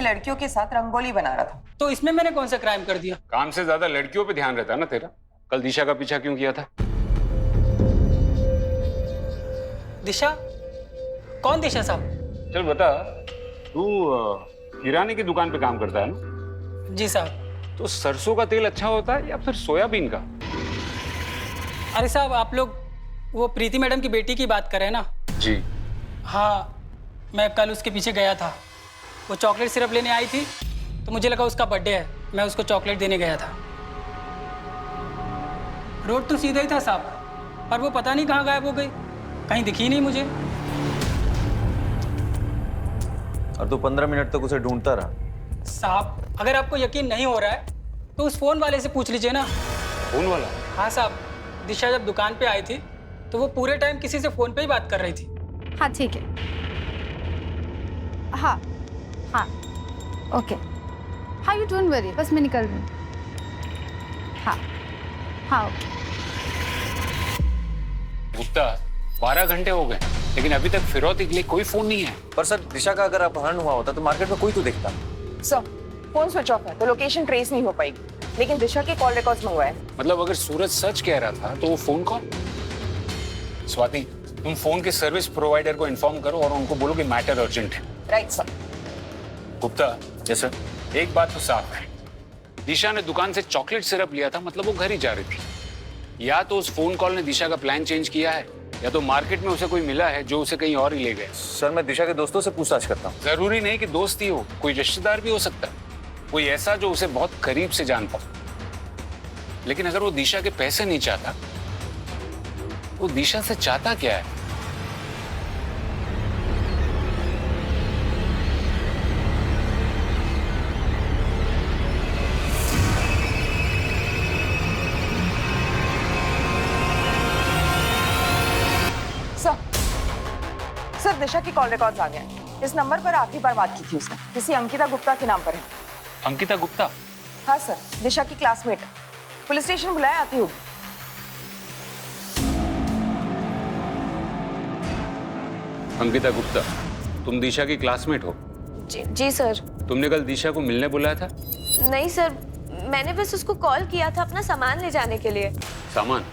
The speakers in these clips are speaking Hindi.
लड़कियों के साथ रंगोली बना रहा था। तो इसमें मैंने कौन सा क्राइम कर दिया? काम से ज्यादा लड़कियों पे ध्यान रहता है ना तेरा। कल दिशा का पीछा क्यों किया था? दिशा? कौन दिशा साहब? चल बता, तू किराने की दुकान पे काम करता है ना? जी साहब। तो सरसों का तेल अच्छा होता है या फिर सोयाबीन का? अरे साहब, आप लोग वो प्रीति मैडम की बेटी की बात कर रहे हैं ना? जी हाँ, मैं कल उसके पीछे गया था। वो चॉकलेट सिरप लेने आई थी तो मुझे लगा उसका बर्थडे है, मैं उसको चॉकलेट देने गया था। रोड तो सीधा ही था साहब, पर वो पता नहीं कहाँ गायब हो गई, कहीं दिखी नहीं मुझे। और तू 15 मिनट तक उसे ढूंढता रहा? साहब, अगर आपको यकीन नहीं हो रहा है तो उस फोन वाले से पूछ लीजिए ना। फोन वाला? हाँ साहब, दिशा जब दुकान पे आई थी तो वो पूरे टाइम किसी से फोन पे ही बात कर रही थी। हाँ ठीक है, हाँ हाँ ओके, हाँ यू डोंट वरी, बस मैं निकल रही हूँ। हाँ हाँ ओके। गुप्ता, 12 घंटे हो गए लेकिन अभी तक फिरौती के लिए कोई फोन नहीं है। पर सर, दिशा का अगर अपहरण हुआ होता तो मार्केट में कोई तो दिखता। सर, फोन स्विच ऑफ है तो लोकेशन ट्रेस नहीं हो पाएगी, लेकिन दिशा के कॉल रिकॉर्ड्स मंगवाए। मतलब अगर सूरज सच कह रहा था तो वो फोन कॉल? स्वाति, तुम फोन के सर्विस प्रोवाइडर को इन्फॉर्म करो और उनको बोलो कि मैटर अर्जेंट है। Right sir. Gupta, yes sir. एक बात तो साफ है, दिशा ने दुकान से चॉकलेट सिरप लिया था, मतलब वो घर ही जा रही थी। या तो उस फोन कॉल ने दिशा का प्लान चेंज किया है या तो मार्केट में उसे कोई मिला है जो उसे कहीं और ही ले गए। सर, मैं दिशा के दोस्तों से पूछताछ करता हूँ। जरूरी नहीं कि दोस्त ही हो, कोई रिश्तेदार भी हो सकता है, कोई ऐसा जो उसे बहुत करीब से जानता हो। लेकिन अगर वो दिशा के पैसे नहीं चाहता, वो दिशा से चाहता क्या है? सर, दिशा की कॉल रिकॉर्ड्स आ गए। इस नंबर पर आखिरी बार बात की थी उसने, किसी अंकिता गुप्ता के नाम पर है। अंकिता गुप्ता? हाँ सर, दिशा की क्लासमेट। पुलिस स्टेशन बुलाया, आती होगी। अंकिता गुप्ता, तुम दिशा की क्लासमेट हो? जी सर। तुमने कल दिशा को मिलने बुलाया था? नहीं सर, मैंने बस उसको कॉल किया था अपना सामान ले जाने के लिए। सामान?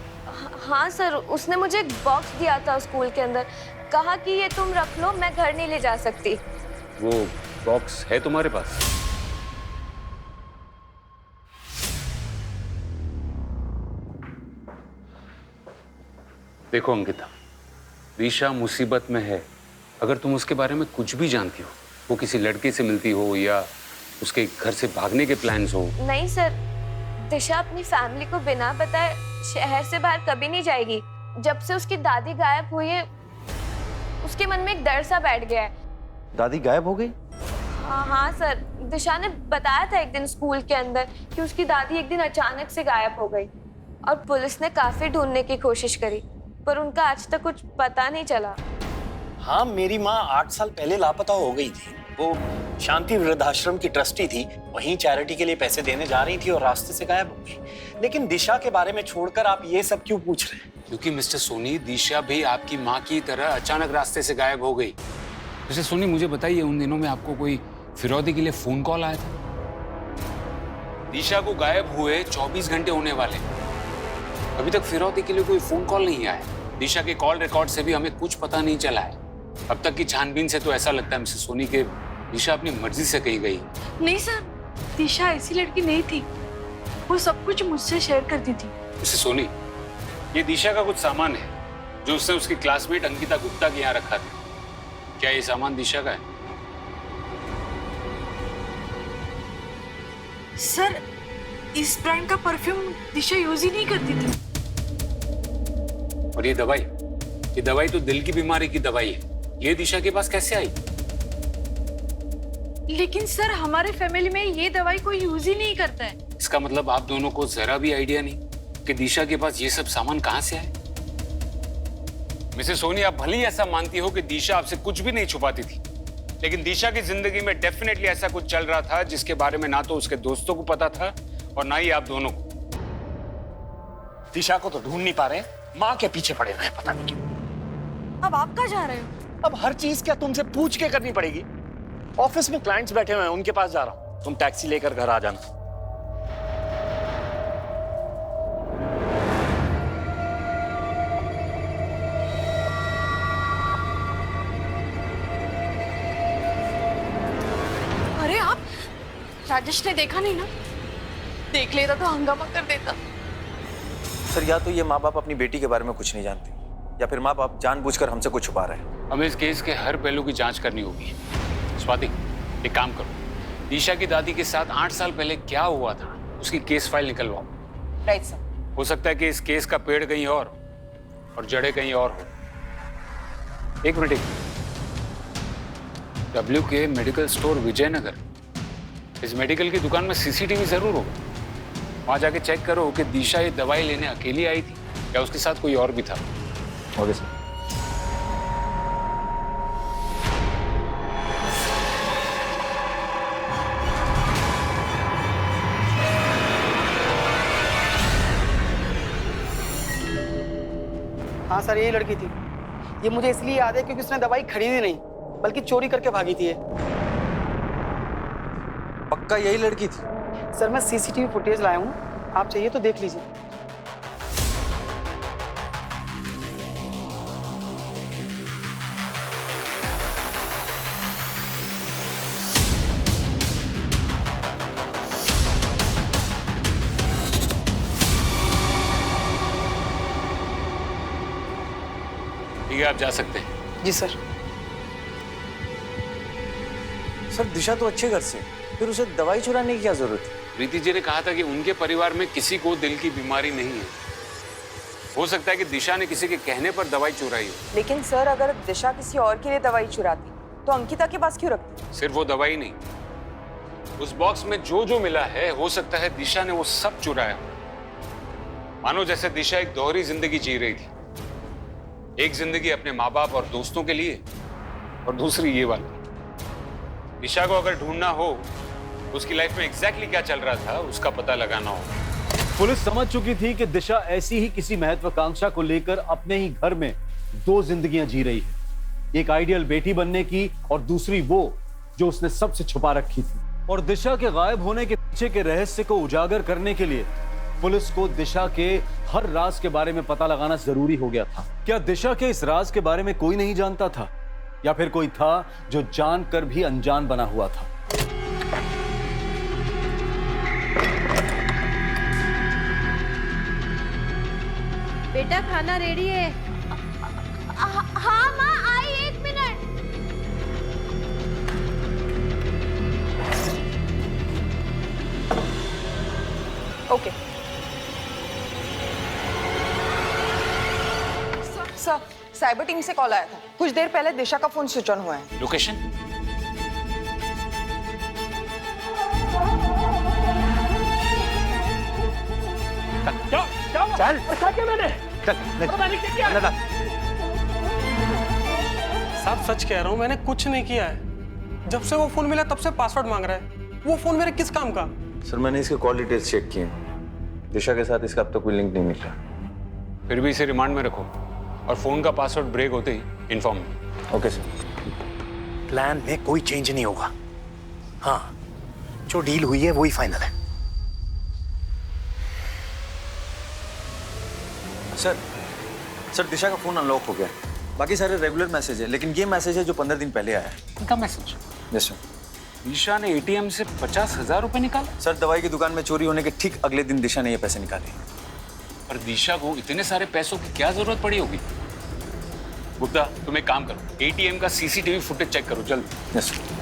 हाँ सर, उसने मुझे एक बॉक्स दिया था स्कूल के अंदर, कहा कि ये तुम रख लो, मैं घर नहीं ले जा सकती। वो बॉक्स है तुम्हारे पास? देखो अंकिता, दिशा मुसीबत में है। अगर तुम उसके बारे में कुछ भी जानती हो, वो किसी लड़के से मिलती हो या उसके घर से भागने के प्लान्स हो। नहीं सर, दिशा अपनी फैमिली को बिना बताए शहर से बाहर कभी नहीं जाएगी। जब से उसकी दादी गायब हुई है, उसके मन में एक डर सा बैठ गया है। दादी गायब हो गई? हाँ सर, दिशा ने बताया था एक दिन स्कूल के अंदर कि उसकी दादी एक दिन अचानक से गायब हो गई और पुलिस ने काफी ढूंढने की कोशिश करी, पर उनका आज तक कुछ पता नहीं चला। हाँ, मेरी माँ 8 साल पहले लापता हो गई थी। वो शांति वृद्धाश्रम की ट्रस्टी थी, वहीं चैरिटी के लिए पैसे देने जा रही थी और रास्ते से गायब हो गई। लेकिन दिशा के बारे में छोड़कर आप ये सब क्यों पूछ रहे हैं? क्योंकि मिस्टर सोनी, दिशा भी आपकी माँ की तरह अचानक रास्ते से गायब हो गई। मिस्टर सोनी, मुझे बताइए, उन दिनों में आपको कोई फिरौती के लिए फोन कॉल आया था? दिशा को गायब हुए 24 घंटे होने वाले, अभी तक फिरौती के लिए कोई फोन कॉल नहीं आया। दिशा के कॉल रिकॉर्ड से भी हमें कुछ पता नहीं चला है। अब तक की छानबीन से तो ऐसा लगता है मिस्टर सोनी के दिशा अपनी मर्जी से कहीं गई। नहीं सर, दिशा ऐसी लड़की नहीं थी, वो सब कुछ मुझसे शेयर करती थी। मिस्टर सोनी, ये दिशा का कुछ सामान है जो उसने उसकी क्लासमेट अंकिता गुप्ता के यहाँ रखा था। क्या ये सामान दिशा का है? सर, इस ब्रांड का परफ्यूम दिशा यूज ही नहीं करती थी। और ये दवाई तो दिल की बीमारी की दवाई है, ये दिशा के पास कैसे आई? लेकिन सर, हमारे फैमिली में ये दवाई कोई यूज ही नहीं करता है। इसका मतलब आप दोनों को जरा भी आइडिया नहीं कि दिशा के पास ये सब सामान कहां से आए? मिसेस सोनी, आप भले ही ऐसा मानती हो कि दिशा आपसे कुछ भी नहीं छुपाती थी, लेकिन दिशा की जिंदगी में डेफिनेटली ऐसा कुछ चल रहा था जिसके बारे में ना तो उसके दोस्तों को पता था और ना ही आप दोनों को। दिशा को तो ढूंढ नहीं पा रहे, माँ के पीछे पड़े हुए हैं, पता नहीं क्यों। अब आप कहाँ जा रहे हो? अब हर चीज क्या तुमसे पूछ के करनी पड़ेगी? ऑफिस में क्लाइंट्स बैठे हुए हैं, उनके पास जा रहा हूँ। तुम टैक्सी लेकर घर आ जाना। अरे आप, राजेश ने देखा नहीं ना? देख लेता तो हंगामा कर देता। सर या तो ये माँ बाप अपनी बेटी के बारे में कुछ नहीं जानते, या फिर माँ बाप जानबूझकर हमसे कुछ छुपा रहे हैं। हमें इस केस के हर पहलू की जांच करनी होगी। स्वाति, एक काम करो, दिशा की दादी के साथ 8 साल पहले क्या हुआ था उसकी केस फाइल निकलवाओ। Right sir. हो सकता है कि इस केस का पेड़ कहीं और जड़ें कहीं और हो। एक minute, WK medical store Vijaynagar, इस मेडिकल की दुकान में CCTV जरूर होगा। वहां जाके चेक करो कि दिशा ये दवाई लेने अकेली आई थी या उसके साथ कोई और भी था। Okay sir. हाँ सर, यही लड़की थी। ये मुझे इसलिए याद है क्योंकि उसने दवाई खरीदी नहीं बल्कि चोरी करके भागी थी ये। पक्का यही लड़की थी? सर मैं CCTV फुटेज लाया हूँ, आप चाहिए तो देख लीजिए। ठीक है, आप जा सकते हैं। जी सर। सर दिशा तो अच्छे घर से, फिर उसे दवाई चुराने की क्या जरूरत है? प्रीति जी ने कहा था कि उनके परिवार में किसी को दिल की बीमारी नहीं है। हो सकता है कि दिशा ने किसी के कहने पर दवाई चुराई हो। लेकिन सर, अगर दिशा किसी और के लिए दवाई चुराती तो अंकिता के पास क्यों रखती? सिर्फ वो दवाई नहीं, उस बॉक्स में जो जो मिला है हो सकता है दिशा ने वो सब चुराया। मानो जैसे दिशा एक दोहरी जिंदगी जी रही थी, एक जिंदगी अपने माँ बाप और दोस्तों के लिए और दूसरी ये वाली। दिशा को अगर ढूंढना हो, उसकी लाइफ में एग्जैक्टली क्या चल रहा था उसका पता लगाना हो। पुलिस समझ चुकी थी कि दिशा ऐसी ही किसी महत्वाकांक्षा को लेकर अपने ही घर में 2 जिंदगियां जी रही है, एक आइडियल बेटी बनने की और दूसरी वो जो उसने सबसे छुपा रखी थी। और दिशा के गायब होने के पीछे के रहस्य को उजागर करने के लिए पुलिस को दिशा के हर राज के बारे में पता लगाना जरूरी हो गया था। क्या दिशा के इस राज के बारे में कोई नहीं जानता था, या फिर कोई था जो जानकर भी अनजान बना हुआ था? बेटा खाना रेडी है। हाँ माँ, आई 1 minute. Okay sir, cyber team से कॉल आया था। कुछ देर पहले दिशा का फोन स्विच ऑन हुआ है। लोकेशन? चल, मैंने साहब सच कह रहा हूँ, मैंने कुछ नहीं किया है। जब से वो फोन मिला तब से पासवर्ड मांग रहा है। वो फोन मेरे किस काम का? सर मैंने इसके कॉल डिटेल्स चेक किए, दिशा के साथ इसका अब तक कोई लिंक नहीं निकला। फिर भी इसे रिमांड में रखो और फोन का पासवर्ड ब्रेक होते ही इन्फॉर्म। Okay sir. प्लान में कोई चेंज नहीं होगा। हाँ, जो डील हुई है वही फाइनल है। सर दिशा का फोन अनलॉक हो गया, बाकी सारे रेगुलर मैसेज है, लेकिन ये मैसेज है जो 15 दिन पहले आया है। उनका मैसेज? Yes sir. दिशा ने ATM से 50,000 रुपए निकाले? सर दवाई की दुकान में चोरी होने के ठीक अगले दिन दिशा ने ये पैसे निकाले। पर दिशा को इतने सारे पैसों की क्या जरूरत पड़ी होगी? गुप्ता, तुम एक काम करो, ATM का CCTV फुटेज चेक करो जल्दी। Yes sir.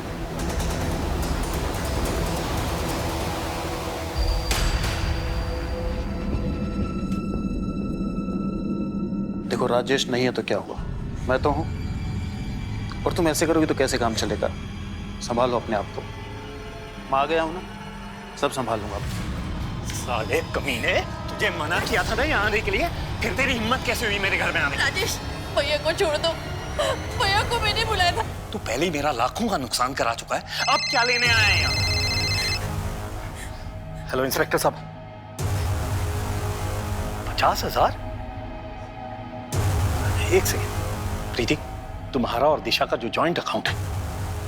देखो राजेश नहीं है तो क्या हुआ, मैं तो हूं। और तुम ऐसे करोगे तो कैसे काम चलेगा? संभालो अपने आप को। मैं आ गया हूं ना, सब संभाल लूंगा। साले कमीने, तुझे मना किया था ना यहाँ आने के लिए, फिर तेरी हिम्मत कैसे हुई मेरे घर में आने की? राजेश, भैया को छोड़ दो। भैया को मैंने बुलाया था। तू पहले ही मेरा लाखों का नुकसान करा चुका है, अब क्या लेने आया है यहाँ? हेलो इंस्पेक्टर साहब, 50,000? एक सेकेंड, प्रीति, तुम्हारा और दिशा का जो जॉइंट अकाउंट है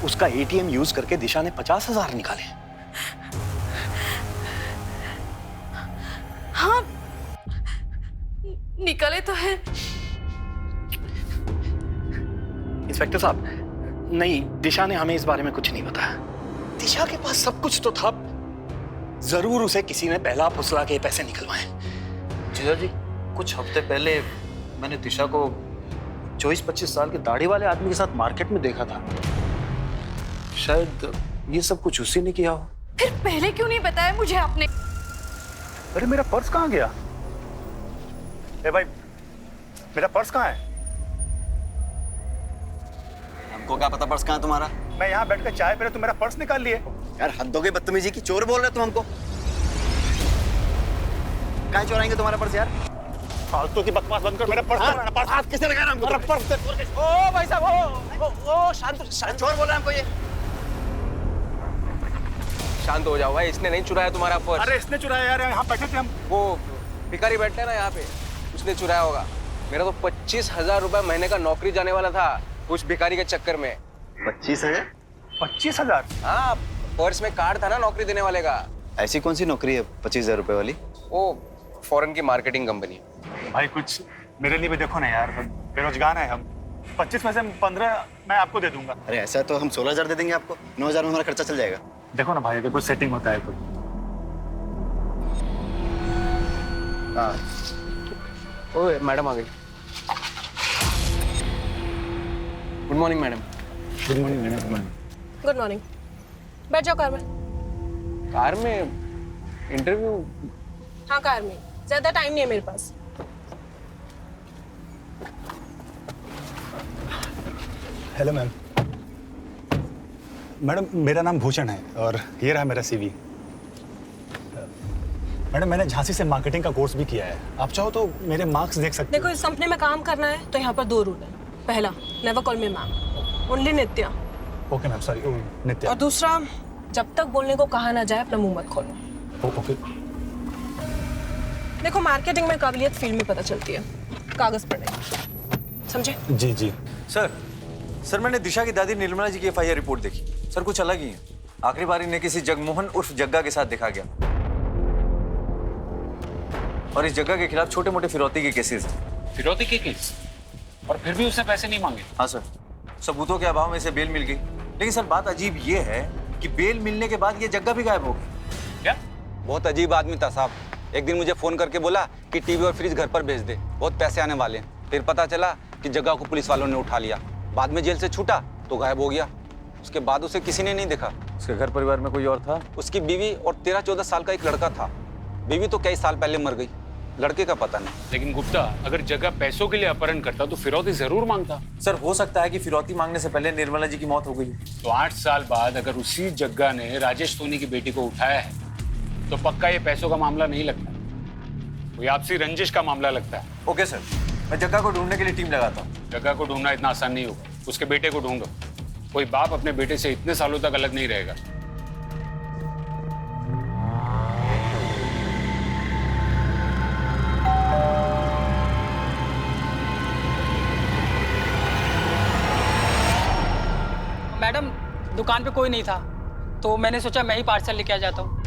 उसका एटीएम यूज करके दिशा ने 50,000 निकाले। हाँ, निकले तो है। इंस्पेक्टर साहब, नहीं, दिशा ने हमें इस बारे में कुछ नहीं बताया। दिशा के पास सब कुछ तो था, जरूर उसे किसी ने पहला फुसला के पैसे निकलवाए। जीजा जी, कुछ हफ्ते पहले मैंने दिशा को 24-25 साल के दाढ़ी वाले आदमी के साथ मार्केट में देखा था। शायद ये सब कुछ उसी ने किया हो। फिर पहले क्यों नहीं बताया मुझे आपने? अरे मेरा पर्स कहाँ गया? ए भाई, मेरा पर्स कहाँ है? हमको क्या पता पर्स कहाँ है तुम्हारा? मैं यहाँ बैठकर चाय पी रहा, तुम मेरा पर्स निकाल लिए। यार हद हो गई बदतमीजी की, चोर बोल रहे तुम हमको। कहाँ चुराएंगे तुम्हारा पर्स यार? फालतू की बकवास बंद कर, मेरा पर्स पर्स हाथ किसने लगाया हमको? मेरा पर्स ओ भाई साहब, ओ शांत चोर बोल रहा है हमको ये। शांत हो जाओ भाई, इसने नहीं चुराया तुम्हारा पर्स। अरे इसने चुराया यार, यहाँ बैठे थे हम। वो भिखारी बैठते हैं ना यहाँ पे, उसने चुराया होगा। मेरा तो 25,000 रुपए महीने का नौकरी जाने वाला था उस भिखारी के चक्कर में। 25,000? 25,000? हाँ, पर्स में कार्ड था ना नौकरी देने वाले का। ऐसी कौन सी नौकरी है 25,000 रुपए वाली? वो फॉरेन की मार्केटिंग कंपनी। भाई कुछ मेरे लिए भी देखो ना यार, बेरोजगार है हम। 25 में से 15 मैं आपको दे दूंगा। अरे ऐसा तो हम 16,000 दे देंगे आपको, 9,000 में हमारा खर्चा चल जाएगा। देखो ना भाई, अगर कुछ सेटिंग होता है तो। ओए मैडम आ गई। Good morning madam. Good morning madam. Good morning. Good morning. बैठ जाओ कार में। कार में इंटरव्यू? हाँ, कार में। ज्यादा टाइम नहीं है मेरे पास। Hello ma'am. मैडम मेरा नाम भूषण है और ये रहा मेरा सीवी। मैडम मैंने झांसी से मार्केटिंग का कोर्स भी किया है, आप चाहो तो मेरे मार्क्स देख सकते देखो, इस कंपनी में काम करना है तो यहाँ पर 2 रूल है। पहला, never call me ma'am, only Nitya. Okay ma'am, sorry Nitya. और दूसरा, जब तक बोलने को कहा ना जाए अपना मुंह मत खोलो। ओके। देखो, मार्केटिंग में काबिलियत फील्ड में पता चलती है, कागज पर नहीं। समझे? जी जी। सर मैंने दिशा की दादी निर्मला जी की FIR रिपोर्ट देखी। सर कुछ अलग ही है। आखिरी बार इन्हें किसी जगमोहन उर्फ जग्गा के साथ देखा गया और इस जग्गा के खिलाफ छोटे मोटे फिरौती के केसेस हैं। फिरौती के केस? और फिर भी उसने पैसे नहीं मांगे? हाँ सर, सबूतों के अभाव में इसे बेल मिल गई। लेकिन सर बात अजीब ये है कि बेल मिलने के बाद ये जग्गा भी गायब हो गई। क्या? बहुत अजीब आदमी था साहब। एक दिन मुझे फोन करके बोला कि टीवी और फ्रिज घर पर भेज दे, बहुत पैसे आने वाले हैं। फिर पता चला कि जग्गा को पुलिस वालों ने उठा लिया। बाद में जेल से छूटा तो गायब हो गया। उसके बाद उसे किसी ने नहीं देखा। उसके घर परिवार में कोई और था? उसकी बीवी और 13-14 साल का एक लड़का था। बीवी तो कई साल पहले मर गई, लड़के का पता नहीं। लेकिन गुप्ता, अगर जग्गा पैसों के लिए अपहरण करता तो फिरौती जरूर मांगता। सर हो सकता है कि फिरौती मांगने से पहले निर्मला जी की मौत हो गई। तो 8 साल बाद अगर उसी जग्गा ने राजेश सोनी की बेटी को उठाया है तो पक्का ये पैसों का मामला नहीं लगता, कोई आपसी रंजिश का मामला लगता है। ओके सर, मैं जग्गा को ढूंढने के लिए टीम लगाता हूँ। जग्गा को ढूंढना इतना आसान नहीं होगा, उसके बेटे को ढूंढो। कोई बाप अपने बेटे से इतने सालों तक अलग नहीं रहेगा। मैडम, दुकान पे कोई नहीं था तो मैंने सोचा मैं ही पार्सल लेके आ जाता हूँ।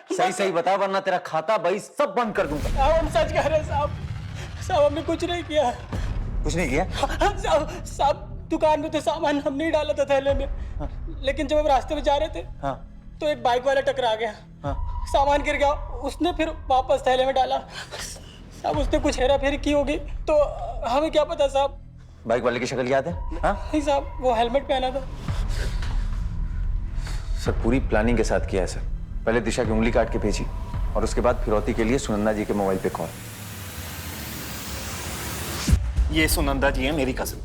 सही सही बता वरना तेरा खाता भाई सब बंद कर दूंगा। हम सच कह रहे हैं साहब। साहब हमने कुछ नहीं किया। कुछ नहीं किया? साहब दुकान में तो सामान हम नहीं डाला था थैले में। लेकिन जब हम रास्ते में जा रहे थे तो एक बाइक वाला टकरा गया। सामान गिर गया, उसने फिर वापस थैले में डाला। साहब उसने कुछ हेरा फेरी की होगी तो हमें क्या पता साहब। बाइक वाले की शक्ल याद है? हाँ नहीं साहब, वो हेलमेट पहना था। सर पूरी प्लानिंग के साथ किया है सर। पहले दिशा की उंगली काट के भेजी और उसके बाद फिरौती के लिए सुनंदा जी के मोबाइल पे कॉल। ये सुनंदा जी है, मेरी कजिन।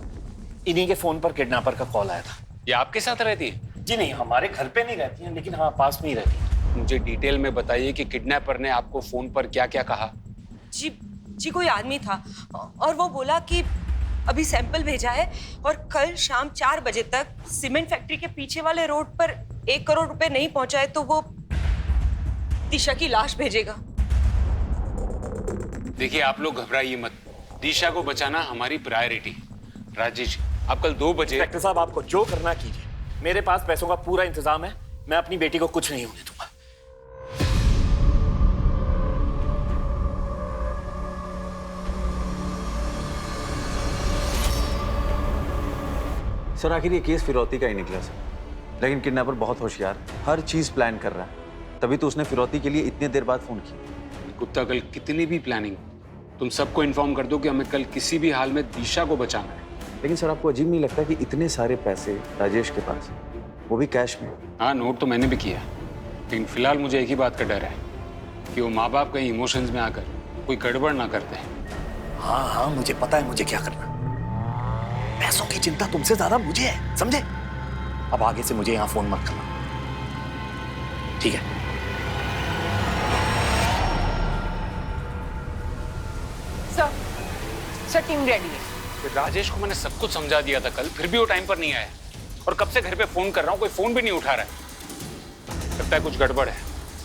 इन्हीं के फोन पर किडनैपर का कॉल आया था। ये आपके साथ रहती है? जी नहीं, हमारे घर पे नहीं रहती हैं, लेकिन हाँ पास में ही रहती है। मुझे डिटेल में बताइए कि किडनैपर ने आपको फोन पर क्या क्या कहा। जी कोई आदमी था और वो बोला कि अभी सैंपल भेजा है और कल शाम 4 बजे तक सीमेंट फैक्ट्री के पीछे वाले रोड पर 1 करोड़ रुपए नहीं पहुंचाए तो वो दिशा की लाश भेजेगा। देखिए आप लोग घबराइए मत, दिशा को बचाना हमारी प्रायोरिटी। राजेश, आप कल 2 बजे। डॉक्टर साहब आपको जो करना कीजिए, मेरे पास पैसों का पूरा इंतजाम है। मैं अपनी बेटी को कुछ नहीं होने दूंगा। सर आखिर ये केस फिरौती का ही निकला सर, लेकिन किडनैपर बहुत होशियार, हर चीज प्लान कर रहा है, तभी तो उसने फिरौती के लिए इतनी देर बाद फोन किया। गुप्ता, कल कितनी भी प्लानिंग, तुम सबको इन्फॉर्म कर दो कि हमें कल किसी भी हाल में दिशा को बचाना है। लेकिन सर आपको अजीब नहीं लगता कि इतने सारे पैसे राजेश के पास, वो भी कैश में? हाँ, नोट तो मैंने भी किया, लेकिन फिलहाल मुझे एक ही बात का डर है कि वो माँ बाप कहीं इमोशंस में आकर कोई गड़बड़ ना करते हैं। हाँ मुझे पता है मुझे क्या करना। पैसों की चिंता तुमसे ज्यादा मुझे है, समझे? अब आगे से मुझे यहाँ फोन मत करना, ठीक है? सर टीम रेडी है। राजेश को मैंने सब कुछ समझा दिया था कल, फिर भी वो टाइम पर नहीं आया और कब से घर पे फोन कर रहा हूँ, कोई फोन भी नहीं उठा रहा है। लगता है कुछ गड़बड़ है।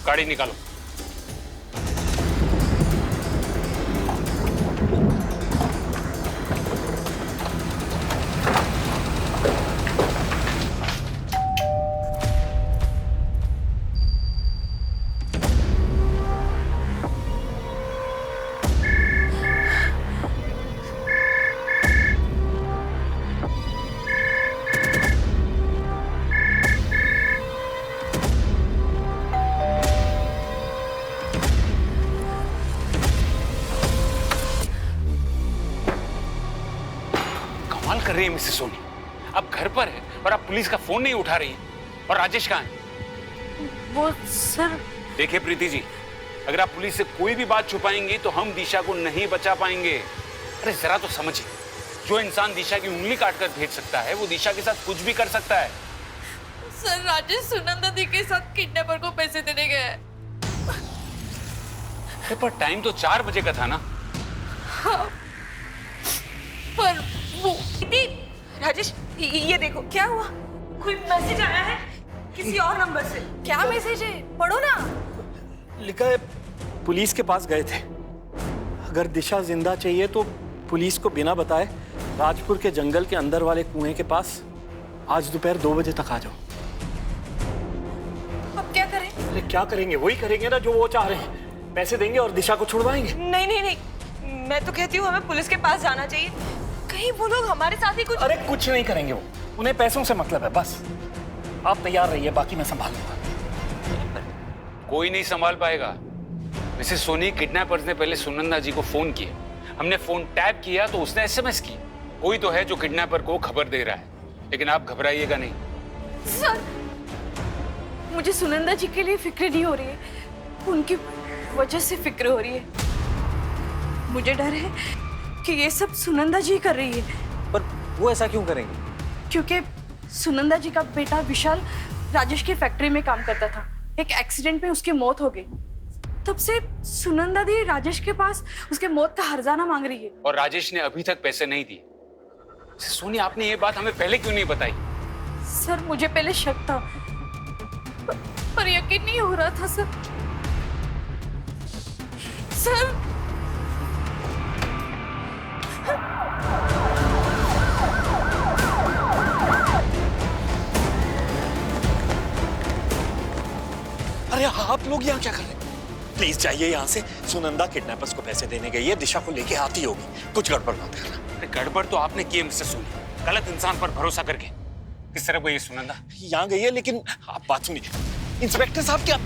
गाड़ी निकालो। कर रही है मिसेस सोनी, आप घर पर है और आप पुलिस का फोन नहीं उठा रही हैं। और राजेश कहाँ है? वो सर। देखिए प्रीति जी, अगर आप पुलिस से कोई भी बात छुपाएंगी तो हम दिशा को नहीं बचा पाएंगे। अरे जरा तो समझिए, जो इंसान दिशा की उंगली काटकर भेज सकता है वो दिशा के साथ कुछ भी कर सकता है। सर राजेश सुनंदा दी के साथ किडनैपर को पैसे देने गया है। पर टाइम तो 4 बजे का था ना। हाँ, पर वो राजेश ये देखो क्या हुआ, कोई मैसेज आया है किसी और नंबर से। क्या मैसेज है, पढ़ो ना। लिखा है पुलिस के पास गए थे, अगर दिशा जिंदा चाहिए तो पुलिस को बिना बताए राजपुर के जंगल के अंदर वाले कुएं के पास आज दोपहर 2 बजे तक आ जाओ। अब क्या करें? अरे क्या करेंगे, वही करेंगे ना जो वो चाह रहे हैं, पैसे देंगे और दिशा को छुड़वाएंगे। नहीं नहीं नहीं, मैं तो कहती हूँ हमें पुलिस के पास जाना चाहिए, कहीं वो लोग हमारे साथ ही कुछ। अरे कुछ नहीं करेंगे वो, उन्हें पैसों से मतलब है बस। आप तैयार रहिए, बाकी मैं संभाल लूंगा। कोई नहीं संभाल पाएगा। मिसेस सोनी, किडनैपर्स ने पहले सुनंदा जी को फोन किया, हमने फोन टैप किया तो उसने एसएमएस की। कोई तो है जो किडनैपर को खबर दे रहा है, लेकिन आप घबराइएगा नहीं। सर मुझे सुनंदा जी के लिए फिक्र नहीं हो रही है, उनकी वजह से फिक्र हो रही है। मुझे डर है कि ये सब सुनंदा जी कर रही है। पर वो ऐसा क्यों करेंगे? क्योंकि सुनंदा जी का बेटा विशाल राजेश की फैक्ट्री में काम करता था, एक एक्सीडेंट में उसकी मौत हो गई। तब से सुनंदा दी राजेश के पास उसके मौत का हर्जाना मांग रही है। और राजेश ने अभी तक पैसे नहीं दिए। सोनी, आपने ये बात हमें पहले क्यों नहीं बताई? सर मुझे पहले शक था, पर यकीन नहीं हो रहा था सर। सर अरे आप लोग यहाँ क्या कर रहे हैं? प्लीज जाइए यहाँ से। सुनंदा किडनैपर्स को पैसे देने गई है, दिशा को लेके आती होगी, कुछ गड़बड़ मत करना। अरे गड़बड़ तो आपने की मिस्टर सोनी, गलत इंसान पर भरोसा करके। किस तरह गई है सुनंदा? यहाँ गई है, लेकिन आप बात सुनिए इंस्पेक्टर साहब। क्या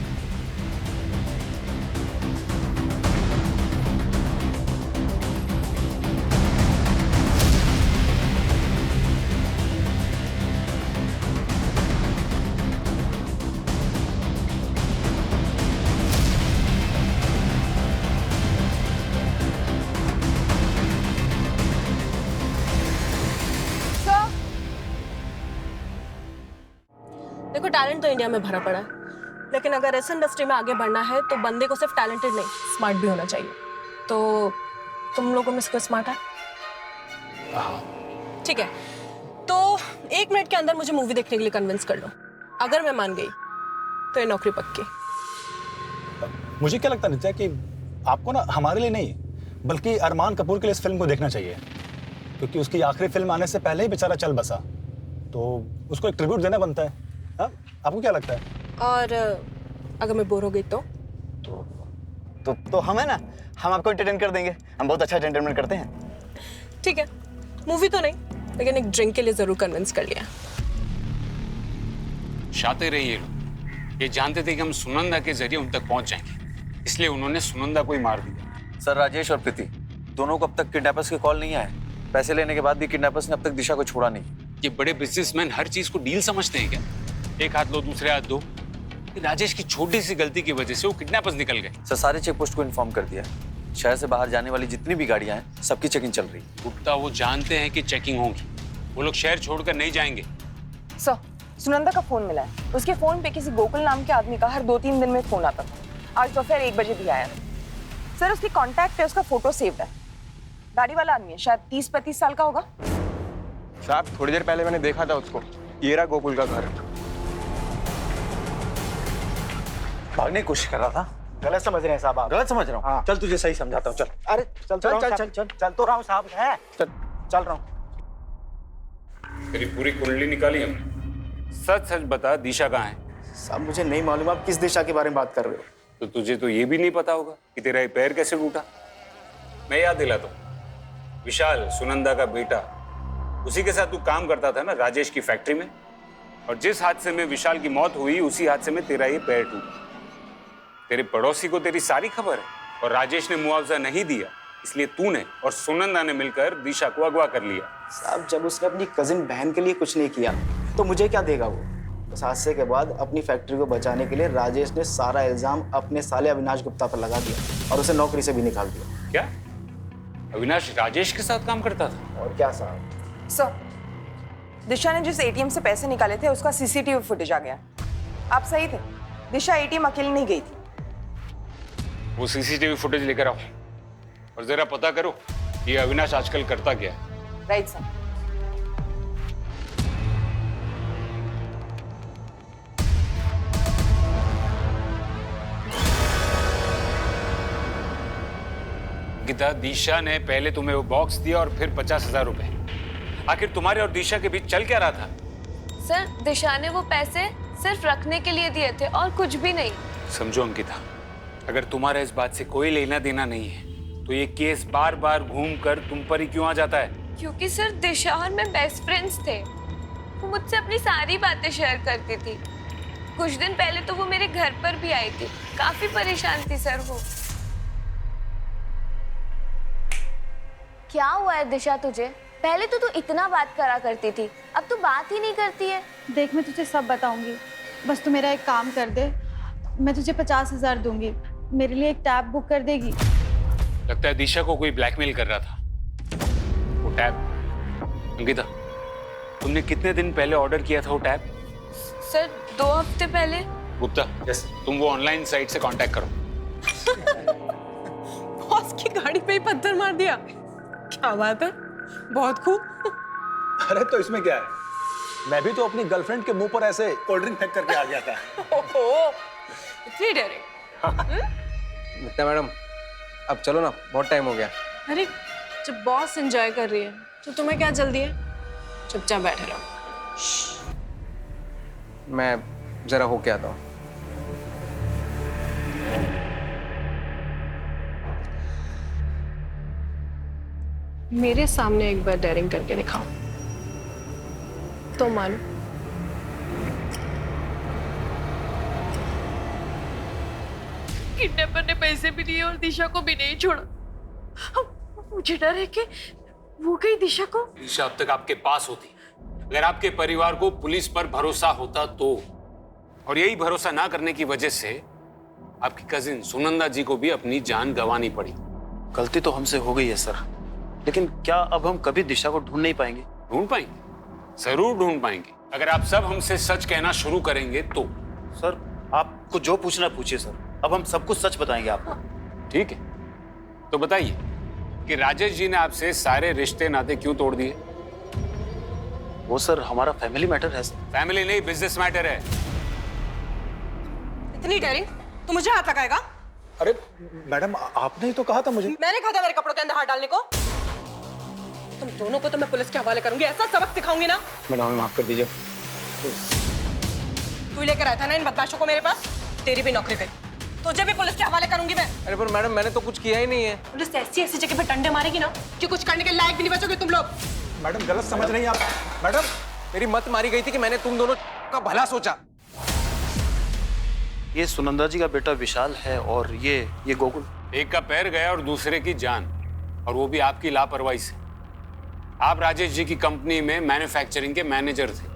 टैलेंट तो इंडिया में भरा पड़ा है, लेकिन अगर इस इंडस्ट्री में आगे बढ़ना है तो बंदे को सिर्फ टैलेंटेड नहीं, स्मार्ट भी होना चाहिए। तो तुम लोगों में से कोई स्मार्ट है? ठीक है, तो 1 मिनट के अंदर मुझे मूवी देखने के लिए कन्विंस कर लो। अगर मैं मान गई तो ये नौकरी पक्की। मुझे क्या लगता है नित्या कि आपको ना हमारे लिए नहीं बल्कि अरमान कपूर के लिए इस फिल्म को देखना चाहिए, क्योंकि उसकी आखिरी फिल्म आने से पहले ही बेचारा चल बसा, तो उसको एक ट्रिब्यूट देना बनता है। हाँ, आपको क्या लगता है? और अगर मैं बोर हो गई तो हम है ना, हम आपको एंटरटेन कर देंगे। हम बहुत अच्छा एंटरटेनमेंट करते हैं। ठीक है, मूवी तो नहीं, लेकिन एक ड्रिंक के लिए जरूर कन्विंस कर लिया। शातिर रही ये लोग, ये जानते थे कि हम सुनंदा के जरिए उन तक पहुंच जाएंगे, इसलिए उन्होंने सुनंदा को ही मार दिया। सर, राजेश और प्रीति दोनों को अब तक किडनैपर्स के कॉल नहीं आए। पैसे लेने के बाद भी किडनैपर्स ने अब तक दिशा को छोड़ा नहीं। ये बड़े बिजनेसमैन हर चीज को डील समझते हैं क्या? एक हाथ लो दूसरे हाथ दो। राजेश की छोटी सी गलती की वजह से वो किडनैपर्स निकल गए। सर, सारे चेक पोस्ट को इन्फॉर्म कर दिया। शहर से बाहर जाने वाली जितनी भी गाड़ियां हैं सबकी चेकिंग चल रही है। गुप्ता, वो जानते हैं कि चेकिंग होगी, वो लोग शहर छोड़कर नहीं जाएंगे। सर, सुनंदा का फोन मिला है। उसके फोन पे किसी गोकुल नाम के आदमी का हर 2-3 दिन में फोन आता था। आज दोपहर 1 बजे भी आया। सर, उसकी कॉन्टैक्ट पे उसका फोटो सेव्ड है। दाढ़ी वाला आदमी है, शायद 30-35 साल का होगा। साहब, थोड़ी देर पहले मैंने देखा था उसको। ये रहा गोकुल का घर। भागने की कोशिश कर रहा था। गलत समझ रहे हैं साहब आप। गलत समझ रहा हूँ? हाँ। चल तुझे सही समझाता हूँ, चल। अरे चल तो रहा हूँ साहब। है चल रहा हूँ। तेरी पूरी कुंडली निकाली हमने। सच सच बता, दिशा कहाँ है? साहब, मुझे नहीं मालूम आप किस दिशा के बारे में बात कर रहे हो। तो तुझे तो ये भी नहीं पता होगा कि तेरा ये पैर कैसे टूटा। मैं याद दिलाता हूँ, विशाल सुनंदा का बेटा, उसी के साथ तू काम करता था ना राजेश की फैक्ट्री में, और जिस हादसे में विशाल की मौत हुई उसी हादसे में तेरा ये पैर टूटा। तेरे पड़ोसी को तेरी सारी खबर है, और राजेश ने मुआवजा नहीं दिया, इसलिए तूने और सुनंदा ने मिलकर दिशा को अगवा कर लिया। साहब, जब उसने अपनी कजिन बहन के लिए कुछ नहीं किया तो मुझे क्या देगा वो? उस हादसे के बाद अपनी फैक्ट्री को बचाने के लिए राजेश ने सारा इल्जाम अपने साले अविनाश गुप्ता पर लगा दिया और उसे नौकरी से भी निकाल दिया। क्या अविनाश राजेश के साथ काम करता था? और क्या साहब। सर, दिशा ने जिस एटीएम से पैसे निकाले थे उसका सीसीटीवी फुटेज आ गया। आप सही थे, दिशा एटीएम अकेली नहीं गई थी। वो सीसीटीवी फुटेज लेकर आओ और जरा पता करो ये अविनाश आजकल करता क्या है। Right sir. गीता, दिशा ने पहले तुम्हें वो बॉक्स दिया और फिर 50,000 रुपए। आखिर तुम्हारे और दिशा के बीच चल क्या रहा था? सर, दिशा ने वो पैसे सिर्फ रखने के लिए दिए थे और कुछ भी नहीं। समझो अंकिता, अगर तुम्हारा इस बात से कोई लेना देना नहीं है तो ये केस बार बार घूमकर तुम पर ही क्यों आ जाता है? क्योंकि सर, दिशा और मैं बेस्ट फ्रेंड्स थे। वो मुझसे अपनी सारी बातें शेयर करती थी। कुछ दिन पहले तो वो मेरे घर पर भी आई थी। काफी परेशान थी सर वो। क्या हुआ है दिशा तुझे? पहले तो तू इतना बात करा करती थी, अब तू बात ही नहीं करती है। देख, मैं तुझे सब बताऊंगी, बस तू मेरा एक काम कर दे। मैं तुझे 50,000 दूंगी, मेरे लिए एक टैब बुक कर देगी? लगता है दिशा को कोई ब्लैकमेल कर रहा था। वो टैब, अंकिता, तुमने कितने दिन पहले ऑर्डर किया था वो टैब? सर, 2 हफ्ते पहले। गुप्ता, तुम वो ऑनलाइन साइट से कांटेक्ट करो। बॉस की गाड़ी पे ही पत्थर मार दिया। क्या बात है, बहुत खूब। अरे तो इसमें क्या है, मैं भी तो अपनी गर्लफ्रेंड के मुंह पर ऐसे कोल्ड ड्रिंक फेंक करके आ गया था। ओहो, इतनी डरे। मित्ता मैडम, अब चलो ना, बहुत टाइम हो गया। अरे, जब बॉस एंजॉय कर रही है तो तुम्हें क्या जल्दी है? चुपचाप बैठे रहो। मैं जरा होके आता हूँ। मेरे सामने एक बार डेयरिंग करके दिखाओ तो मानो। किडनैपर ने पैसे भी दिए और दिशा को भी नहीं छोड़ा। मुझे डर है कि वो कहीं दिशा को। दिशा अब तक आपके पास होती, अगर आपके परिवार को पुलिस पर भरोसा होता तो, और यही भरोसा ना करने की वजह से आपकी कजिन सुनंदा जी को भी अपनी जान गंवानी पड़ी। गलती तो हमसे हो गई है सर, लेकिन क्या अब हम कभी दिशा को ढूंढ नहीं पाएंगे? ढूंढ पाएंगे, जरूर ढूंढ पाएंगे, अगर आप सब हमसे सच कहना शुरू करेंगे तो। सर आपको जो पूछना पूछिए सर, अब हम सब कुछ सच बताएंगे आपको। ठीक है, तो बताइए कि राजेश जी ने आपसे सारे रिश्ते नाते क्यों तोड़ दिए? वो सर हमारा फैमिली मैटर है। फैमिली नहीं, बिजनेस मैटर है। इतनी डेयरिंग तो मुझे हाथ लगाएगा? अरे मैडम, आपने ही तो कहा था मुझे। मैंने कहा था मेरे कपड़ों के अंदर हाथ डालने को। तुम दोनों को तो मैं पुलिस के हवाले करूंगी, ऐसा सबक सिखाऊंगी ना। मैडम हमें माफ कर दीजिए। तू लेकर आया था ना इन बदमाशों को मेरे पास, तेरी भी नौकरी गई। तुझे भी पुलिस के हवाले करूंगी मैं। अरे पर मैडम मैंने तो कुछ किया ही नहीं है। पुलिस ऐसी ऐसी जगह पे डंडे मारेगी ना कि कुछ करने के लायक भी नहीं बचोगे तुम लोग। मैडम गलत समझ रही हैं आप। मैडम मेरी मत मारी गई थी कि मैंने तुम दोनों का भला सोचा। ये सुनंदा जी का बेटा विशाल है और ये गोकुल। एक का पैर गया और दूसरे की जान, और वो भी आपकी लापरवाही से। आप राजेश जी की कंपनी में मैन्युफैक्चरिंग के मैनेजर थे।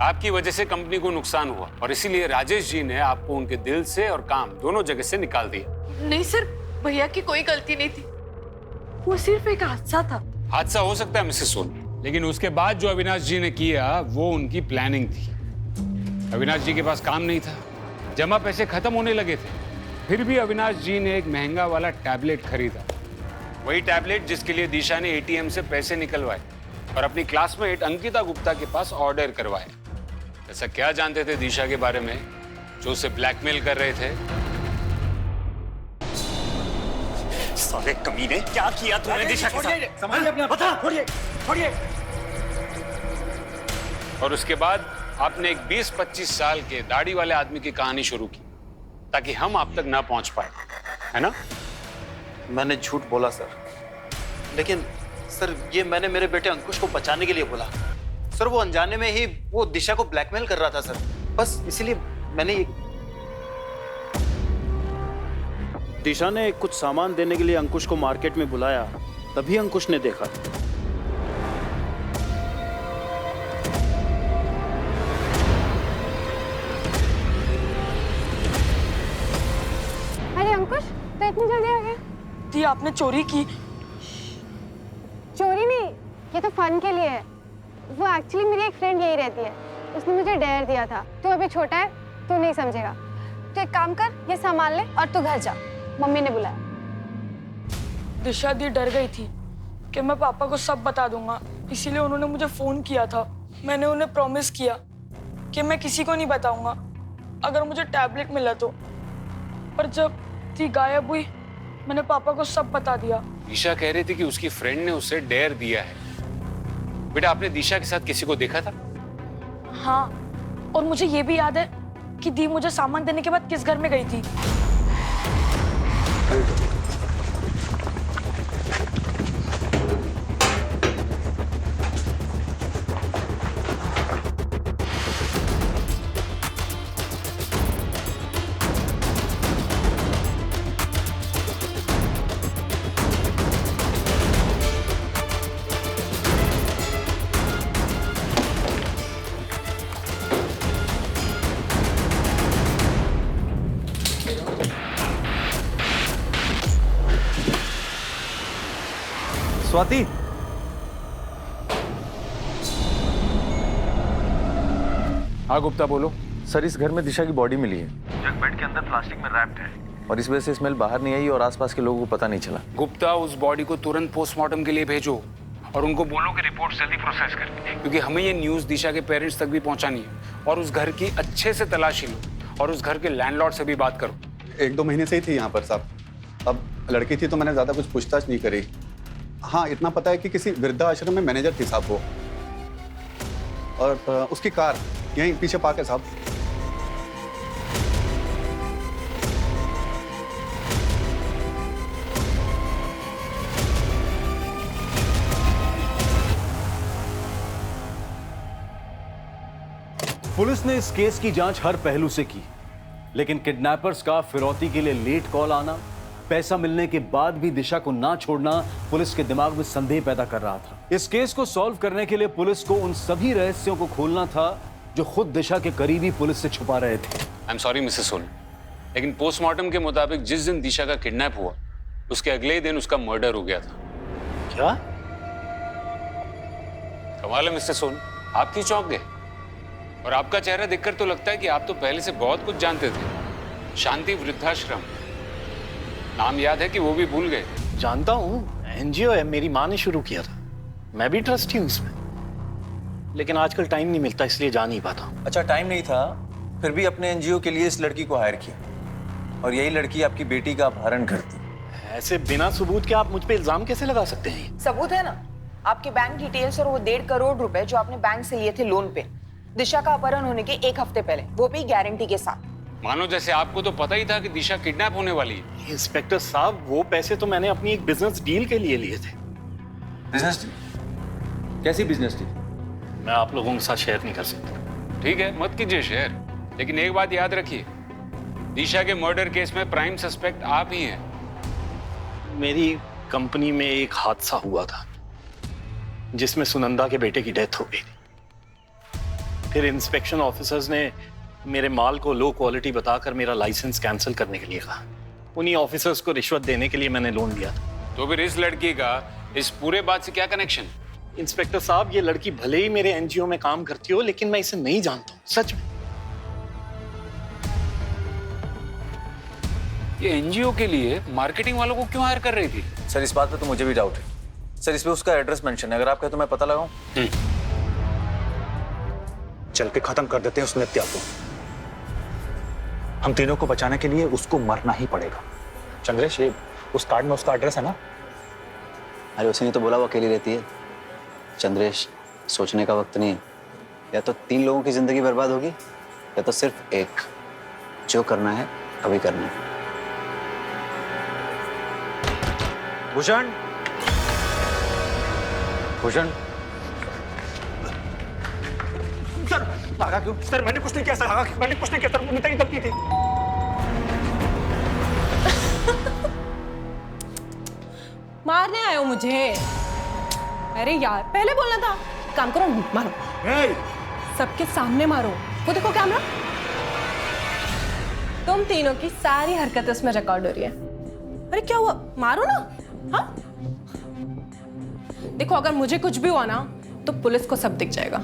आपकी वजह से कंपनी को नुकसान हुआ और इसीलिए राजेश जी ने आपको उनके दिल से और काम दोनों जगह से निकाल दिया। नहीं सर, भैया की कोई गलती नहीं थी, वो सिर्फ एक हादसा था। हादसा हो सकता है मिसेस सोनी, लेकिन उसके बाद जो अविनाश जी ने किया वो उनकी प्लानिंग थी। अविनाश जी के पास काम नहीं था, जमा पैसे खत्म होने लगे थे, फिर भी अविनाश जी ने एक महंगा वाला टैबलेट खरीदा। वही टैबलेट जिसके लिए दिशा ने एटीएम से पैसे निकलवाए और अपनी क्लासमेट अंकिता गुप्ता के पास ऑर्डर करवाए। ऐसा क्या जानते थे दिशा के बारे में जो उसे ब्लैकमेल कर रहे थे? साले कमीने, क्या किया तूने दिशा के साथ? संभालिए अपने आप। बता। छोड़िए। और उसके बाद आपने एक 20-25 साल के दाढ़ी वाले आदमी की कहानी शुरू की ताकि हम आप तक ना पहुंच पाए, है ना? मैंने झूठ बोला सर, लेकिन सर ये मैंने मेरे बेटे अंकुश को बचाने के लिए बोला। सर वो अनजाने में ही वो दिशा को ब्लैकमेल कर रहा था सर, बस इसीलिए मैंने दिशा ने कुछ सामान देने के लिए अंकुश को मार्केट में बुलाया, तभी अंकुश ने देखा। अरे अंकुश, तो इतनी जल्दी आ गया? दी आपने चोरी की? चोरी नहीं, ये तो फन के लिए है। वो एक्चुअली मेरी एक फ्रेंड यही रहती है, उसने मुझे डेयर दिया था। तू अभी छोटा है, तू नहीं समझेगा। तो एक काम कर, ये सामान ले और तू घर जा, मम्मी ने बुलाया। दिशा दी डर गई थी कि मैं पापा को सब बता दूंगा, इसीलिए उन्होंने मुझे फोन किया था। मैंने उन्हें प्रॉमिस किया कि मैं किसी को नहीं बताऊंगा अगर मुझे टैबलेट मिला तो। पर जब दी गायब हुई, मैंने पापा को सब बता दिया। दिशा कह रही थी कि उसकी फ्रेंड ने उसे डेयर दिया है। बेटा, आपने दिशा के साथ किसी को देखा था? हाँ, और मुझे ये भी याद है कि दी मुझे सामान देने के बाद किस घर में गई थी। स्वाति, हाँ गुप्ता बोलो। सर इस घर में दिशा की बॉडी मिली है, जग बेड के अंदर प्लास्टिक में रैप्ड है, और इस वजह से स्मेल बाहर नहीं आई और आसपास के लोगों को पता नहीं चला। गुप्ता, उस बॉडी को तुरंत पोस्टमार्टम के लिए भेजो और उनको बोलो कि रिपोर्ट जल्दी प्रोसेस कर, क्योंकि हमें ये न्यूज़ दिशा के पेरेंट्स तक भी पहुंचानी है। और उस घर की अच्छे से तलाशी लो और उस घर के लैंडलॉर्ड से भी बात करो। 1-2 महीने से ही थी यहाँ पर साहब। अब लड़की थी तो मैंने ज़्यादा कुछ पूछताछ नहीं करी। हाँ, इतना पता है कि किसी वृद्धाश्रम में मैनेजर थी साहब वो, और उसकी कार यहीं पीछे पार्क है साहब। पुलिस ने इस केस की जांच हर पहलू से की, लेकिन किडनैपर्स का फिरौती के लिए लेट कॉल आना, पैसा मिलने के बाद भी दिशा को ना छोड़ना पुलिस के दिमाग में संदेह पैदा कर रहा था। इस केस को सॉल्व करने के लिए पुलिस को उन सभी रहस्यों को खोलना था जो खुद दिशा के करीबी पुलिस से छुपा रहे थे। I am sorry Mrs Soni, लेकिन पोस्टमार्टम के मुताबिक जिस दिन दिशा का किडनैप हुआ उसके अगले ही दिन उसका मर्डर हो गया था। क्या? कमाल है मिस्टर सोनी, आप क्यों चौंक गए? और आपका चेहरा देखकर तो लगता है कि आप तो पहले से बहुत कुछ जानते थे। शांति वृद्धाश्रम, नाम याद है कि वो भी भूल गए? जानता हूँ, एनजीओ है, मेरी माँ ने शुरू किया था, मैं भी ट्रस्टी हूँ इसमें, लेकिन आजकल टाइम नहीं मिलता इसलिए जा नहीं पाता। अच्छा, टाइम नहीं था, फिर भी अपने एनजीओ के लिए इस लड़की को हायर किया, और यही लड़की आपकी बेटी का अपहरण करती। ऐसे बिना सबूत के आप मुझ पे इल्जाम कैसे लगा सकते हैं? सबूत है ना, आपके बैंक डिटेल्स और वो 1.5 करोड़ रुपए जो आपने बैंक से लिए थे लोन पे, दिशा का अपहरण होने के 1 हफ्ते पहले, वो भी गारंटी के साथ। मानो जैसे आपको तो पता ही था कि दिशा किडनैप होने वाली है। इंस्पेक्टर साहब, वो पैसे तो मैंने अपनी एक बिजनेस डील के लिए लिए थे। Business deal? कैसी बिजनेस डील? मैं आप लोगों के साथ शेयर नहीं कर सकता। ठीक है, मत कीजिए शेयर, लेकिन एक बात याद रखिए, दिशा के मर्डर केस में प्राइम सस्पेक्ट आप ही हैं। मेरी कंपनी में एक हादसा हुआ था जिसमें सुनंदा के बेटे की डेथ हो गई थी। फिर इंस्पेक्शन ऑफिसर्स ने मेरे माल को लो क्वालिटी बताकर मेरा लाइसेंस कैंसिल करने के लिए कहा। उन्हीं ऑफिसर्स को रिश्वत देने के लिए मैंने लोन लिया था। तो फिर इस लड़की का इस पूरे बात से क्या कनेक्शन? इंस्पेक्टर साहब, ये लड़की भले ही मेरे एनजीओ में काम करती हो, लेकिन मैं इसे नहीं जानता हूँ, सच में। ये एनजीओ के लिए मार्केटिंग वालों को क्यों हायर कर रही थी? सर, इस बात पे तो मुझे भी डाउट है। सर, इसमें उसका एड्रेस मेंशन है, अगर आप कहें तो मैं पता लगाऊं। चल के खत्म कर देते हैं उस नित्या को। हम तीनों को बचाने के लिए उसको मरना ही पड़ेगा। चंद्रेश, ये उस कार्ड में उसका एड्रेस है ना? अरे उसने तो बोला वो अकेली रहती है। चंद्रेश, सोचने का वक्त नहीं है। या तो 3 लोगों की जिंदगी बर्बाद होगी, या तो सिर्फ एक। जो करना है अभी करना है। भूषण, भूषण, सर भागा क्यों? सर मैंने कुछ नहीं किया सर, मैंने कुछ नहीं किया सर, नित्या की गलती थी। मारने आए हो मुझे? अरे यार, पहले बोलना था। काम करो, मारो। सबके सामने मारो। वो देखो कैमरा, तुम तीनों की सारी हरकतें उसमें रिकॉर्ड हो रही है। अरे क्या हुआ, मारो ना। हाँ, देखो अगर मुझे कुछ भी हुआ ना तो पुलिस को सब दिख जाएगा।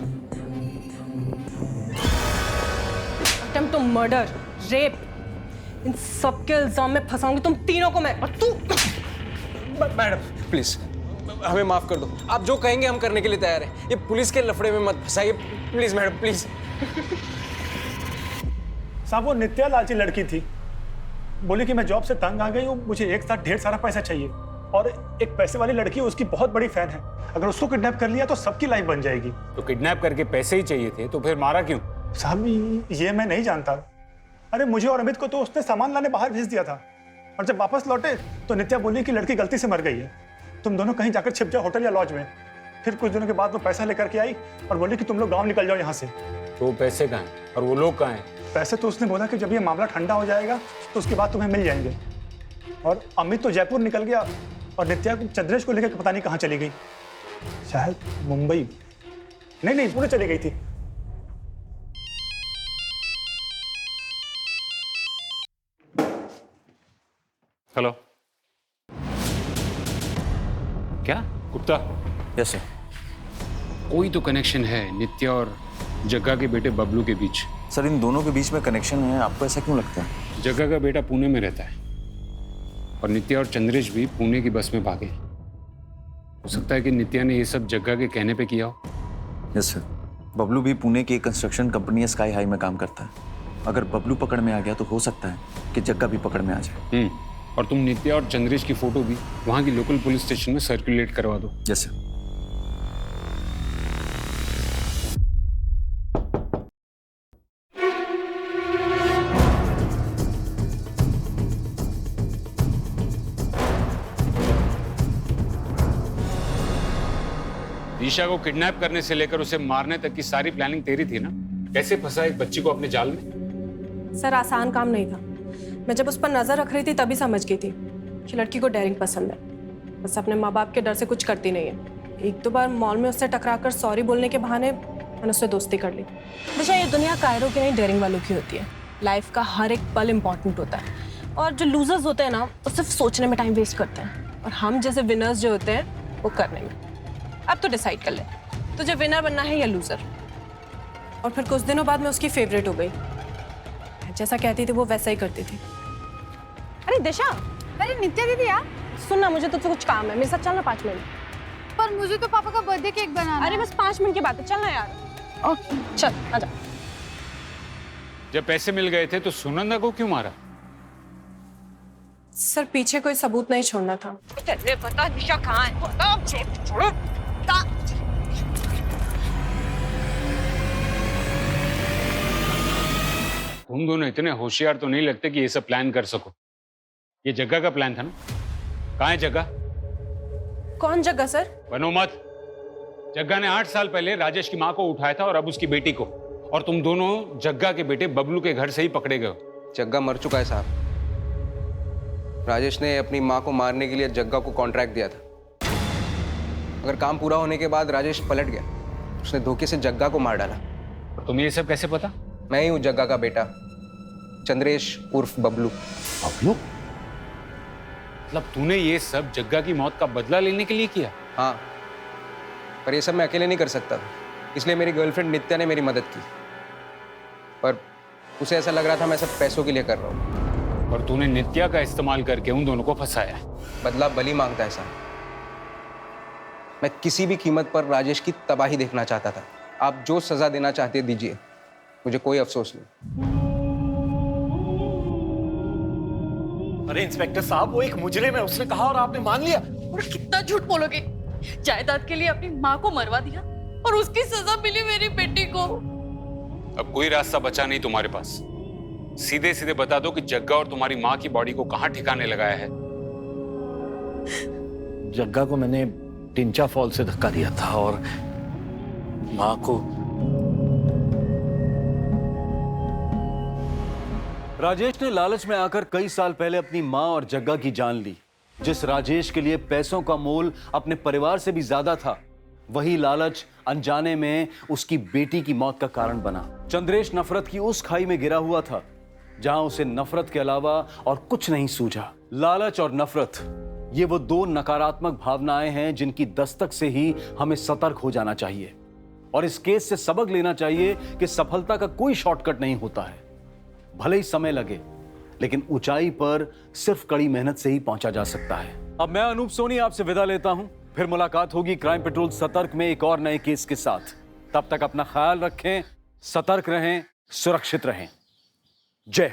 अटेम्प्ट टू मर्डर, रेप, इन सब के इल्जाम में फंसाऊंगी तुम तीनों को मैं। और तू मैडम प्लीज हमें माफ कर दो, आप जो कहेंगे हम करने के लिए तैयार हैं। ये पुलिस के लफड़े में मत फंसाइए प्लीज मैडम, प्लीज। साहब, वो नित्या लालची लड़की थी, बोली कि मैं जॉब से तंग आ गई हूँ, मुझे एक साथ ढेर सारा पैसा चाहिए, और एक पैसे वाली लड़की उसकी बहुत बड़ी फैन है, अगर उसको किडनैप कर लिया तो सबकी लाइफ बन जाएगी। तो किडनैप करके पैसे ही चाहिए थे, तो फिर मारा क्यों? साहब ये मैं नहीं जानता। अरे मुझे और अमित को तो उसने सामान लाने बाहर भेज दिया था, और जब वापस लौटे तो नित्या बोली कि लड़की गलती से मर गई है, तुम दोनों कहीं जाकर छिप जाओ होटल या लॉज में। फिर कुछ दिनों के बाद वो पैसा लेकर के आई और बोली कि तुम लोग गाँव निकल जाओ यहाँ से। तो वो पैसे कहाँ हैं और वो लोग कहाँ हैं? पैसे तो उसने बोला कि जब ये मामला ठंडा हो जाएगा तो उसके बाद तुम्हें मिल जाएंगे। और अमित तो जयपुर निकल गया और नित्या चंद्रेश को लेकर पता नहीं कहाँ चली गई, शायद मुंबई, नहीं पुणे चली गई थी। हेलो, क्या गुप्ता? Yes sir. कोई तो कनेक्शन है नित्या और जग्गा के बेटे बबलू के बीच। सर, इन दोनों के बीच में कनेक्शन है, आपको ऐसा क्यों लगता है? जग्गा का बेटा पुणे में रहता है और नित्या और चंद्रेश भी पुणे की बस में भागे। हो सकता है कि नित्या ने ये सब जग्गा के कहने पे किया हो। Yes sir. बबलू भी पुणे की एक कंस्ट्रक्शन कंपनी स्काई हाई में काम करता है। अगर बबलू पकड़ में आ गया तो हो सकता है कि जग्गा भी पकड़ में आ जाए। और तुम नित्या और चंद्रेश की फोटो भी वहां की लोकल पुलिस स्टेशन में सर्कुलेट करवा दो। Yes sir. दिशा को किडनैप करने से लेकर उसे मारने तक की सारी प्लानिंग तेरी थी ना? कैसे फंसा एक बच्ची को अपने जाल में? सर, आसान काम नहीं था। मैं जब उस पर नजर रख रही थी तभी समझ गई थी कि लड़की को डेयरिंग पसंद है, बस अपने माँ बाप के डर से कुछ करती नहीं है। 1-2 बार मॉल में उससे टकराकर सॉरी बोलने के बहाने मैंने उससे दोस्ती कर ली। दिशा, ये दुनिया कायरों की नहीं, डेयरिंग वालों की होती है। लाइफ का हर एक पल इम्पॉर्टेंट होता है, और जो लूजर्स होते हैं ना वो सिर्फ सोचने में टाइम वेस्ट करते हैं, और हम जैसे विनर्स जो होते हैं वो करने में। अब तो डिसाइड कर ले, तुझे विनर बनना है या लूजर? और फिर कुछ दिनों बाद मैं उसकी फेवरेट हो गई। जैसा कहती थी वो वैसा ही करती थी। अरे दिशा, अरे नित्या दीदी यार, सुनना, मुझे तुझसे कुछ काम है, मेरे साथ चलना 5 मिनट। पर मुझे तो पापा का बर्थडे केक बनाना अरे बस 5 मिनट की बात है, चलना यार। ओके चल आजा। जब पैसे मिल गए थे तो सुनंदा को क्यों मारा? सर पीछे कोई सबूत नहीं छोड़ना था। चले बता दिशा कहाँ है? बता, छोड़ो। तुम दोनों इतने होशियार तो नहीं लगते कि ये सब प्लान कर सको। ये जग्गा का प्लान था ना? कहाँ है जग्गा? कौन जग्गा सर? बनो मत। जग्गा ने 8 साल पहले राजेश की माँ को उठाया था और अब उसकी बेटी को, और तुम दोनों जग्गा के बेटे बबलू के घर से ही पकड़े गए हो। जग्गा मर चुका है साहब। राजेश ने अपनी माँ को मारने के लिए जग्गा को कॉन्ट्रैक्ट दिया था। अगर काम पूरा होने के बाद राजेश पलट गया, उसने धोखे से जग्गा को मार डाला। और तुम्हें ये सब कैसे पता? मैं ही हूँ जग्गा का बेटा, चंद्रेश उर्फ बबलू। बबलू? मतलब तूने ये सब जग्गा की मौत का बदला लेने के लिए किया? हाँ, पर ये सब मैं अकेले नहीं कर सकता, इसलिए मेरी गर्लफ्रेंड नित्या ने मेरी मदद की। पर उसे ऐसा लग रहा था मैं सब पैसों के लिए कर रहा हूँ। और तूने नित्या का इस्तेमाल करके उन दोनों को फंसाया। बदला बली मांगता है साहब। मैं किसी भी कीमत पर राजेश की तबाही देखना चाहता था। आप जो सजा देना चाहते दीजिए, मुझे कोई अफसोस नहीं। अरे इंस्पेक्टर साहब, वो एक मुजरिम है, उसने कहा और आपने मान लिया। और कितना झूठ बोलोगे? जायदाद के लिए अपनी माँ को मरवा दिया और उसकी सजा मिली मेरी बेटी को। अब कोई रास्ता बचा नहीं तुम्हारे पास। सीधे सीधे बता दो कि जग्गा और तुम्हारी माँ की बॉडी को कहाँ ठिकाने लगाया है। जग्गा को मैंने टिंचा फॉल से धक्का दिया था और माँ को। राजेश ने लालच में आकर कई साल पहले अपनी माँ और जग्गा की जान ली। जिस राजेश के लिए पैसों का मोल अपने परिवार से भी ज्यादा था, वही लालच अनजाने में उसकी बेटी की मौत का कारण बना। चंद्रेश नफरत की उस खाई में गिरा हुआ था जहां उसे नफरत के अलावा और कुछ नहीं सूझा। लालच और नफरत, ये वो दो नकारात्मक भावनाएं हैं जिनकी दस्तक से ही हमें सतर्क हो जाना चाहिए और इस केस से सबक लेना चाहिए कि सफलता का कोई शॉर्टकट नहीं होता है। भले ही समय लगे, लेकिन ऊंचाई पर सिर्फ कड़ी मेहनत से ही पहुंचा जा सकता है। अब मैं अनूप सोनी आपसे विदा लेता हूं। फिर मुलाकात होगी क्राइम पेट्रोल सतर्क में एक और नए केस के साथ। तब तक अपना ख्याल रखें, सतर्क रहें, सुरक्षित रहें। जय